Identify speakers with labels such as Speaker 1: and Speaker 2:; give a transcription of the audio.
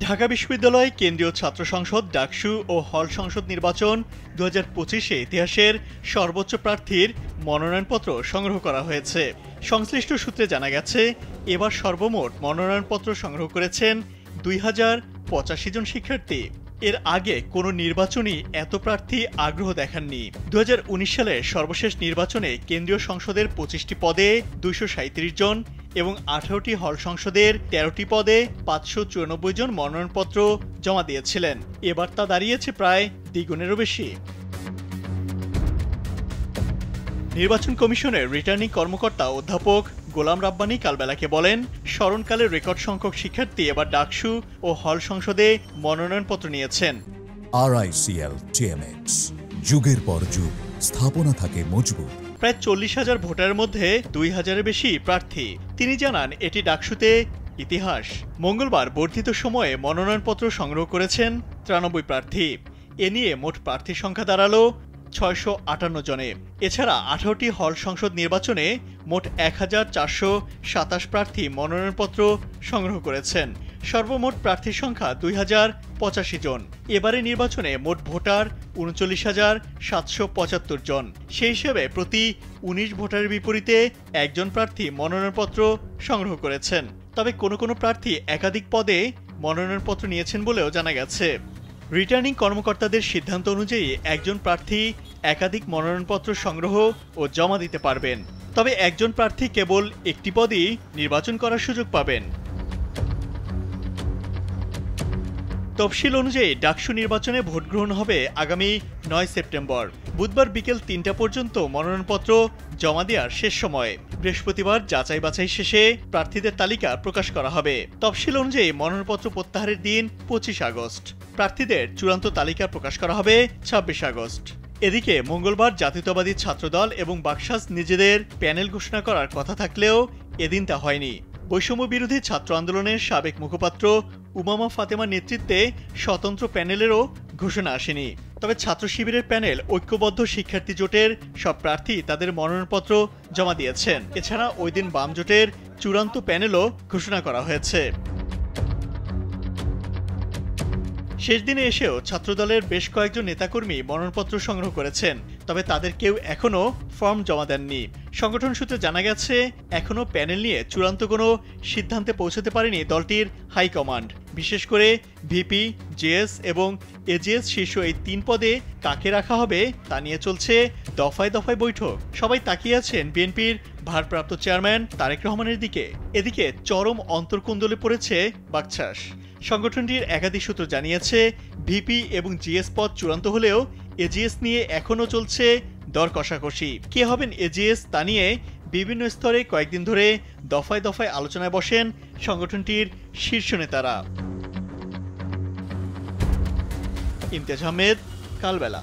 Speaker 1: ঢাকা বিশ্ববিদ্যালয় কেন্দ্রীয় ছাত্র সংসদ ডাকসু ও হল সংসদ নির্বাচন 2025-এ ইতিহাসের সর্বোচ্চ প্রার্থীর মনোনয়নপত্র সংগ্রহ করা হয়েছে। সংশ্লিষ্ট সূত্রে জানা গেছে, এবার সর্বমোট মনোনয়নপত্র সংগ্রহ করেছেন 2085 জন শিক্ষার্থী। এর আগে কোনো নির্বাচনই এত প্রার্থী আগ্রহ দেখাননি। 2019 সালের সর্বশেষ নির্বাচনে কেন্দ্রীয় সংসদের 25টি পদে 237 জন এবং 18টি হল সংসদের 13টি পদে 594 জন মনোনয়নপত্র জমা দিয়েছিলেন। এবার তা দাঁড়িয়েছে প্রায় দ্বিগুণেরও বেশি। নির্বাচন কমিশনের রিটার্নিং কর্মকর্তা অধ্যাপক গোলাম রাব্বানী কালবেলাকে বলেন, স্মরণকালের রেকর্ড সংখ্যক শিক্ষার্থী এবার ডাকসু ও হল সংসদে মনোনয়নপত্র নিয়েছেন।
Speaker 2: RICL TMX, যুগের পর যুগ স্থাপনা থাকে মজবুত।
Speaker 1: প্রায় 40,000 ভোটারের মধ্যে 2,000-এর বেশি প্রার্থী। তিনি জানান, এটি ডাকসুতে ইতিহাস। মঙ্গলবার বর্ধিত সময়ে মনোনয়নপত্র সংগ্রহ করেছেন 93 প্রার্থী। এ নিয়ে মোট প্রার্থীর সংখ্যা দাঁড়ালো 658 জনে। এছাড়া 18টি হল সংসদ নির্বাচনে মোট 1427 প্রার্থী মনোনয়নপত্র সংগ্রহ করেছেন। সর্বমোট প্রার্থীর সংখ্যা 2085 জন। এবারে নির্বাচনে মোট ভোটার 39,775 জন। সেই হিসেবে প্রতি 19 ভোটারের বিপরীতে একজন প্রার্থী মনোনয়নপত্র সংগ্রহ করেছেন। তবে কোনো প্রার্থী একাধিক পদে মনোনয়নপত্র নিয়েছেন বলেও জানা গেছে। রিটার্নিং কর্মকর্তাদের সিদ্ধান্ত অনুযায়ী একজন প্রার্থী একাধিক মনোনয়নপত্র সংগ্রহ ও জমা দিতে পারবেন। তবে একজন প্রার্থী কেবল একটি পদই নির্বাচন করার সুযোগ পাবেন। তফসিল অনুযায়ী ডাকসু নির্বাচনে ভোট গ্রহণ হবে আগামী 9 সেপ্টেম্বর। বুধবার বিকেল 3টা পর্যন্ত মনোনয়নপত্র জমা দেওয়ার শেষ সময়। বৃহস্পতিবার যাচাই বাছাই শেষে প্রার্থীদের তালিকা প্রকাশ করা হবে। তফসিল অনুযায়ী মনোনয়নপত্র প্রত্যাহারের দিন 25 আগস্ট। প্রার্থীদের চূড়ান্ত তালিকা প্রকাশ করা হবে 26 আগস্ট। এদিকে মঙ্গলবার জাতীয়তাবাদী ছাত্রদল এবং বাকশাল নিজেদের প্যানেল ঘোষণা করার কথা থাকলেও এদিন তা হয়নি। বৈষম্য বিরোধী ছাত্র আন্দোলনের সাবেক মুখপাত্র উমামা ফাতেমার নেতৃত্বে স্বতন্ত্র প্যানেলেরও ঘোষণা আসেনি। তবে ছাত্র শিবিরের প্যানেল ঐক্যবদ্ধ শিক্ষার্থী জোটের সব প্রার্থী তাদের মনোনয়নপত্র জমা দিয়েছেন। এছাড়া ওই দিন বাম জোটের চূড়ান্ত প্যানেলও ঘোষণা করা হয়েছে। শেষ দিনে এসেও ছাত্রদলের বেশ কয়েকজন নেতাকর্মী মনোনয়নপত্র সংগ্রহ করেছেন। তবে তাদের কেউ এখনও ফর্ম জমা দেননি। সংগঠন সূত্রে জানা গেছে, এখনও প্যানেল নিয়ে চূড়ান্ত কোনো সিদ্ধান্তে পৌঁছতে পারেনি দলটির হাইকমান্ড। বিশেষ করে ভিপি, জেএস এবং এজিএস শীর্ষ এই 3 পদে কাকে রাখা হবে তা নিয়ে চলছে দফায় দফায় বৈঠক। সবাই তাকিয়ে আছেন বিএনপির ভারপ্রাপ্ত চেয়ারম্যান তারেক রহমানের দিকে। এদিকে চরম অন্তর্কুন্দলে পড়েছে বাকশাল। সংগঠনটির একাধিক সূত্র জানিয়েছে, ভিপি এবং জিএস পদ চূড়ান্ত হলেও এজিএস নিয়ে এখনও চলছে দর কষাকষি। কে হবেন এজিএস তা নিয়ে বিভিন্ন স্তরে কয়েকদিন ধরে দফায় দফায় আলোচনায় বসেন সংগঠনটির শীর্ষ নেতারা। ইমতিয়াজ আহমেদ, কালবেলা।